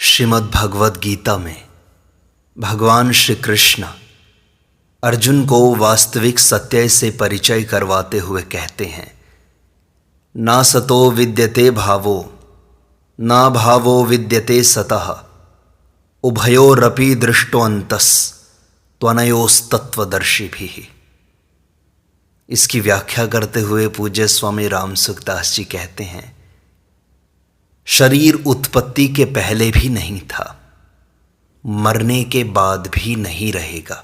श्रीमद् भगवद गीता में भगवान श्री कृष्ण अर्जुन को वास्तविक सत्य से परिचय करवाते हुए कहते हैं, ना सतो विद्यते भावो ना भावो विद्यते सतः उभयोरपि दृष्टोऽन्तस् त्वनयोस्तत्वदर्शिभिः। इसकी व्याख्या करते हुए पूज्य स्वामी राम सुखदास जी कहते हैं, शरीर उत्पत्ति के पहले भी नहीं था, मरने के बाद भी नहीं रहेगा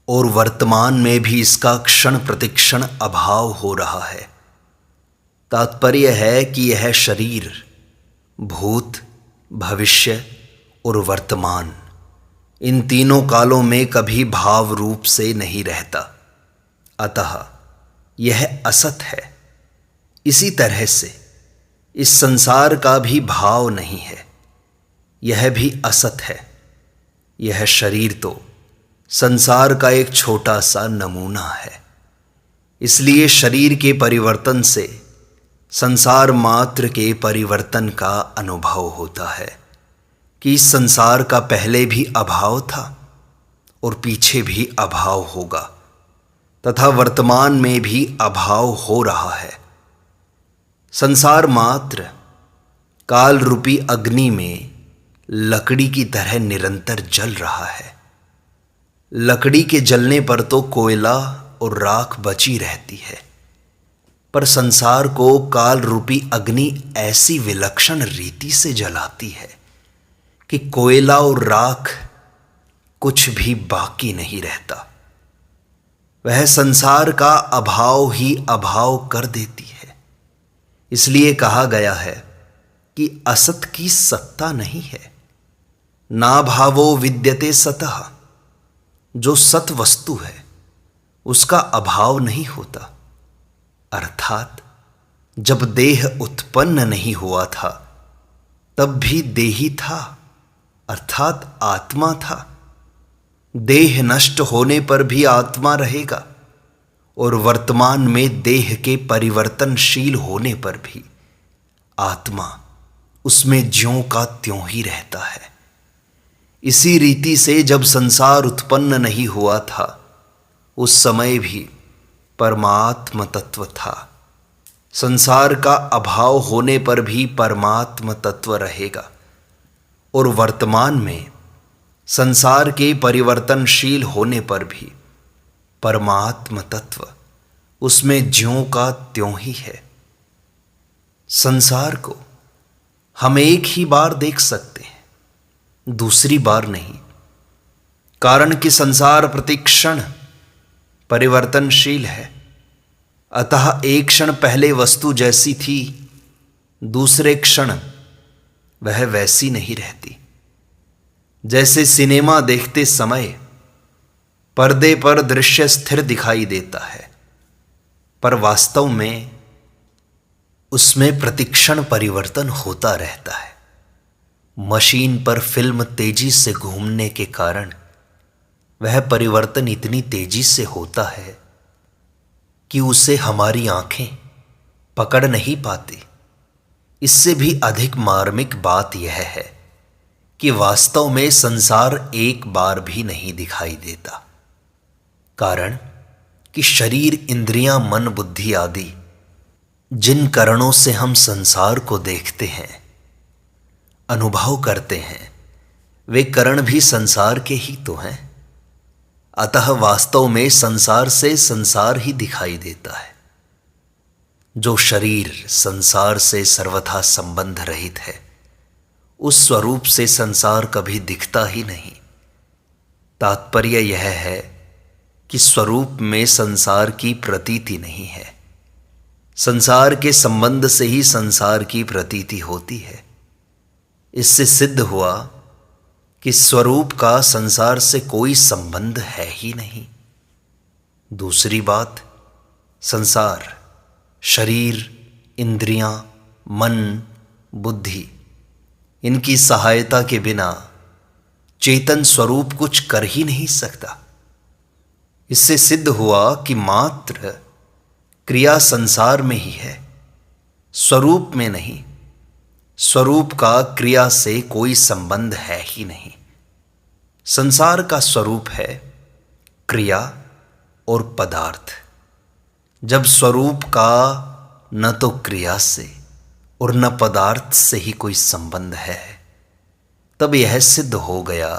और वर्तमान में भी इसका क्षण प्रतिक्षण अभाव हो रहा है। तात्पर्य है कि यह शरीर भूत, भविष्य और वर्तमान इन तीनों कालों में कभी भाव रूप से नहीं रहता, अतः यह असत है। इसी तरह से इस संसार का भी भाव नहीं है, यह भी असत है। यह शरीर तो संसार का एक छोटा सा नमूना है। इसलिए शरीर के परिवर्तन से संसार मात्र के परिवर्तन का अनुभव होता है कि इस संसार का पहले भी अभाव था और पीछे भी अभाव होगा तथा वर्तमान में भी अभाव हो रहा है। संसार मात्र काल रूपी अग्नि में लकड़ी की तरह निरंतर जल रहा है। लकड़ी के जलने पर तो कोयला और राख बची रहती है, पर संसार को काल रूपी अग्नि ऐसी विलक्षण रीति से जलाती है कि कोयला और राख कुछ भी बाकी नहीं रहता। वह संसार का अभाव ही अभाव कर देती है। इसलिए कहा गया है कि असत की सत्ता नहीं है। ना भावो विद्यते सतः, जो सत वस्तु है उसका अभाव नहीं होता। अर्थात जब देह उत्पन्न नहीं हुआ था तब भी देही था, अर्थात आत्मा था। देह नष्ट होने पर भी आत्मा रहेगा और वर्तमान में देह के परिवर्तनशील होने पर भी आत्मा उसमें ज्यों का त्यों ही रहता है। इसी रीति से जब संसार उत्पन्न नहीं हुआ था उस समय भी परमात्म तत्व था। संसार का अभाव होने पर भी परमात्म तत्व रहेगा और वर्तमान में संसार के परिवर्तनशील होने पर भी परमात्म तत्व उसमें ज्यों का त्यों ही है। संसार को हम एक ही बार देख सकते हैं, दूसरी बार नहीं, कारण कि संसार प्रतिक्षण परिवर्तनशील है। अतः एक क्षण पहले वस्तु जैसी थी, दूसरे क्षण वह वैसी नहीं रहती। जैसे सिनेमा देखते समय पर्दे पर दृश्य स्थिर दिखाई देता है, पर वास्तव में उसमें प्रतिक्षण परिवर्तन होता रहता है। मशीन पर फिल्म तेजी से घूमने के कारण वह परिवर्तन इतनी तेजी से होता है कि उसे हमारी आंखें पकड़ नहीं पाती। इससे भी अधिक मार्मिक बात यह है कि वास्तव में संसार एक बार भी नहीं दिखाई देता, कारण कि शरीर, इंद्रियां, मन, बुद्धि आदि जिन कारणों से हम संसार को देखते हैं, अनुभव करते हैं, वे कारण भी संसार के ही तो हैं। अतः वास्तव में संसार से संसार ही दिखाई देता है। जो शरीर संसार से सर्वथा संबंध रहित है उस स्वरूप से संसार कभी दिखता ही नहीं। तात्पर्य यह है कि स्वरूप में संसार की प्रतीति नहीं है। संसार के संबंध से ही संसार की प्रतीति होती है। इससे सिद्ध हुआ कि स्वरूप का संसार से कोई संबंध है ही नहीं। दूसरी बात, संसार शरीर, इंद्रियां, मन, बुद्धि इनकी सहायता के बिना चेतन स्वरूप कुछ कर ही नहीं सकता। इससे सिद्ध हुआ कि मात्र क्रिया संसार में ही है, स्वरूप में नहीं। स्वरूप का क्रिया से कोई संबंध है ही नहीं। संसार का स्वरूप है क्रिया और पदार्थ। जब स्वरूप का न तो क्रिया से और न पदार्थ से ही कोई संबंध है, तब यह सिद्ध हो गया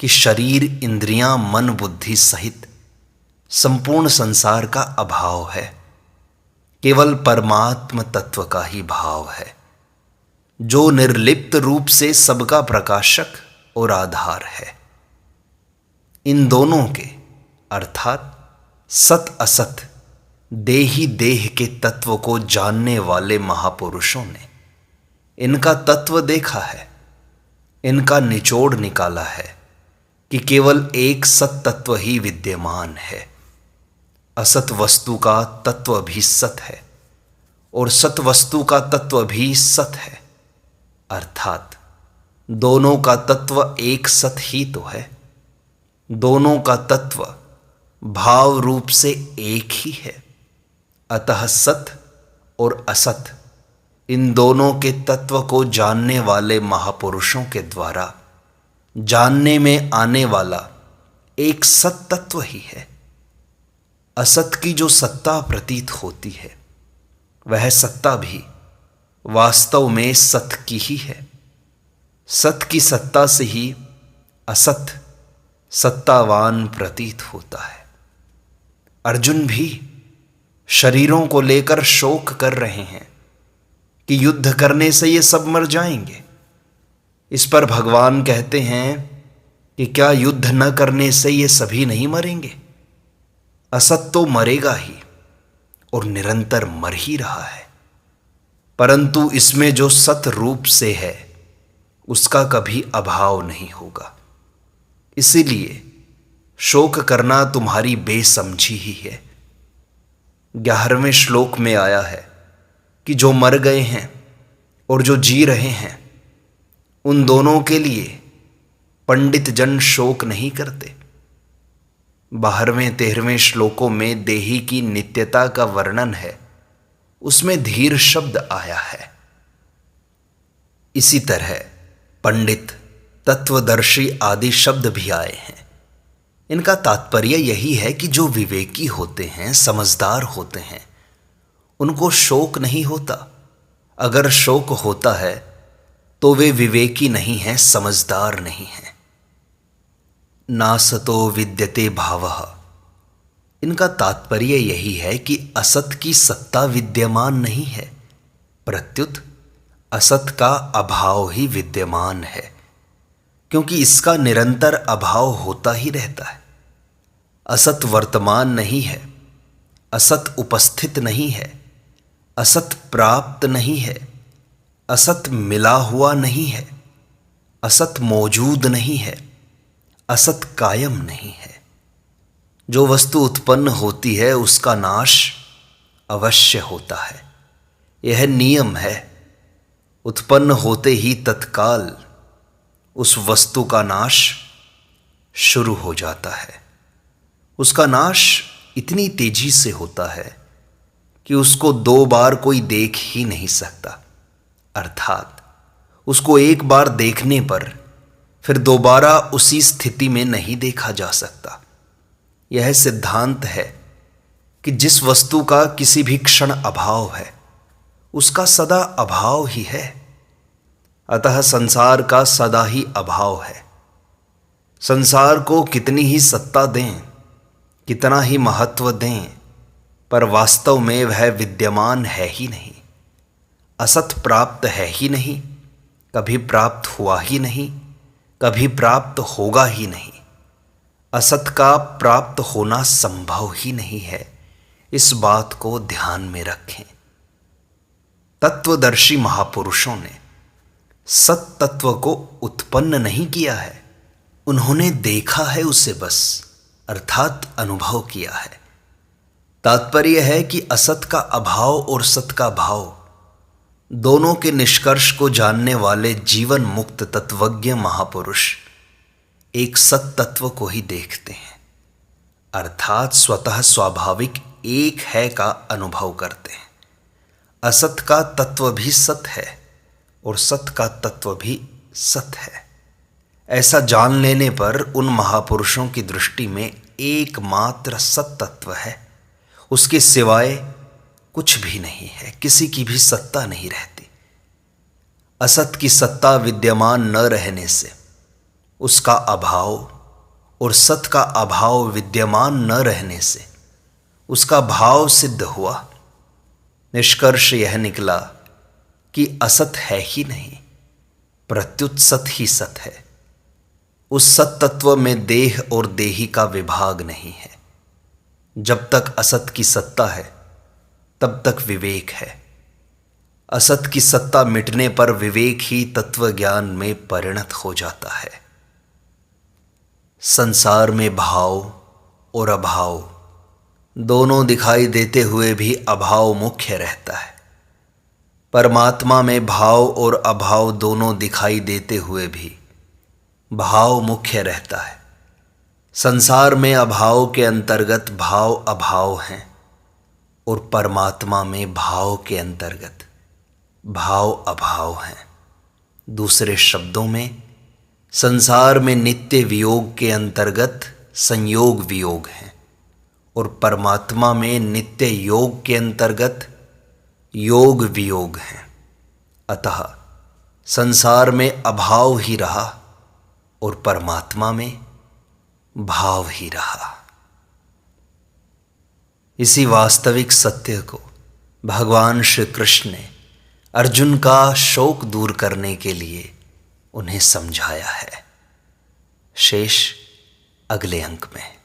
कि शरीर, इंद्रियां, मन, बुद्धि सहित संपूर्ण संसार का अभाव है। केवल परमात्म तत्व का ही भाव है, जो निर्लिप्त रूप से सबका प्रकाशक और आधार है। इन दोनों के अर्थात सत असत, देही देह के तत्व को जानने वाले महापुरुषों ने इनका तत्व देखा है, इनका निचोड़ निकाला है कि केवल एक सत तत्व ही विद्यमान है। असत वस्तु का तत्व भी सत है और सत वस्तु का तत्व भी सत है, अर्थात दोनों का तत्व एक सत ही तो है। दोनों का तत्व भाव रूप से एक ही है। अतः सत और असत, इन दोनों के तत्व को जानने वाले महापुरुषों के द्वारा जानने में आने वाला एक सत तत्व ही है। असत की जो सत्ता प्रतीत होती है, वह सत्ता भी वास्तव में सत की ही है। सत की सत्ता से ही असत सत्तावान प्रतीत होता है। अर्जुन भी शरीरों को लेकर शोक कर रहे हैं कि युद्ध करने से ये सब मर जाएंगे। इस पर भगवान कहते हैं कि क्या युद्ध न करने से ये सभी नहीं मरेंगे? असत तो मरेगा ही और निरंतर मर ही रहा है, परंतु इसमें जो सत रूप से है उसका कभी अभाव नहीं होगा। इसीलिए शोक करना तुम्हारी बेसमझी ही है। 11वें श्लोक में आया है कि जो मर गए हैं और जो जी रहे हैं, उन दोनों के लिए पंडित जन शोक नहीं करते। 12वें-13वें श्लोकों में देही की नित्यता का वर्णन है, उसमें धीर शब्द आया है। इसी तरह पंडित, तत्वदर्शी आदि शब्द भी आए हैं। इनका तात्पर्य यही है कि जो विवेकी होते हैं, समझदार होते हैं, उनको शोक नहीं होता। अगर शोक होता है तो वे विवेकी नहीं हैं, समझदार नहीं हैं। नासतो विद्यते भावः, इनका तात्पर्य यही है कि असत की सत्ता विद्यमान नहीं है, प्रत्युत असत का अभाव ही विद्यमान है, क्योंकि इसका निरंतर अभाव होता ही रहता है। असत वर्तमान नहीं है, असत उपस्थित नहीं है, असत प्राप्त नहीं है, असत मिला हुआ नहीं है, असत मौजूद नहीं है, असत कायम नहीं है। जो वस्तु उत्पन्न होती है उसका नाश अवश्य होता है, यह नियम है। उत्पन्न होते ही तत्काल उस वस्तु का नाश शुरू हो जाता है। उसका नाश इतनी तेजी से होता है कि उसको 2 बार कोई देख ही नहीं सकता, अर्थात उसको एक बार देखने पर फिर दोबारा उसी स्थिति में नहीं देखा जा सकता। यह सिद्धांत है कि जिस वस्तु का किसी भी क्षण अभाव है, उसका सदा अभाव ही है। अतः संसार का सदा ही अभाव है। संसार को कितनी ही सत्ता दें, कितना ही महत्व दें, पर वास्तव में वह विद्यमान है ही नहीं। असत प्राप्त है ही नहीं, कभी प्राप्त हुआ ही नहीं, कभी प्राप्त होगा ही नहीं। असत का प्राप्त होना संभव ही नहीं है। इस बात को ध्यान में रखें। तत्वदर्शी महापुरुषों ने सत तत्व को उत्पन्न नहीं किया है, उन्होंने देखा है उसे बस, अर्थात अनुभव किया है। तात्पर्य है कि असत का अभाव और सत का भाव दोनों के निष्कर्ष को जानने वाले जीवन मुक्त तत्वज्ञ महापुरुष एक सत तत्व को ही देखते हैं, अर्थात स्वतः स्वाभाविक एक है का अनुभव करते हैं। असत का तत्व भी सत है और सत का तत्व भी सत है। ऐसा जान लेने पर उन महापुरुषों की दृष्टि में एकमात्र सत तत्व है, उसके सिवाय कुछ भी नहीं है, किसी की भी सत्ता नहीं रहती। असत की सत्ता विद्यमान न रहने से उसका अभाव और सत का अभाव विद्यमान न रहने से उसका भाव सिद्ध हुआ। निष्कर्ष यह निकला कि असत है ही नहीं, प्रत्युत सत ही सत है। उस सत तत्व में देह और देही का विभाग नहीं है। जब तक असत की सत्ता है तब तक विवेक है। असत की सत्ता मिटने पर विवेक ही तत्व ज्ञान में परिणत हो जाता है। संसार में भाव और अभाव दोनों दिखाई देते हुए भी अभाव मुख्य रहता है। परमात्मा में भाव और अभाव दोनों दिखाई देते हुए भी भाव मुख्य रहता है। संसार में अभाव के अंतर्गत भाव अभाव हैं और परमात्मा में भाव के अंतर्गत भाव अभाव हैं। दूसरे शब्दों में संसार में नित्य वियोग के अंतर्गत संयोग वियोग हैं और परमात्मा में नित्य योग के अंतर्गत योग वियोग हैं। अतः संसार में अभाव ही रहा और परमात्मा में भाव ही रहा। इसी वास्तविक सत्य को भगवान श्री कृष्ण ने अर्जुन का शोक दूर करने के लिए उन्हें समझाया है। शेष अगले अंक में।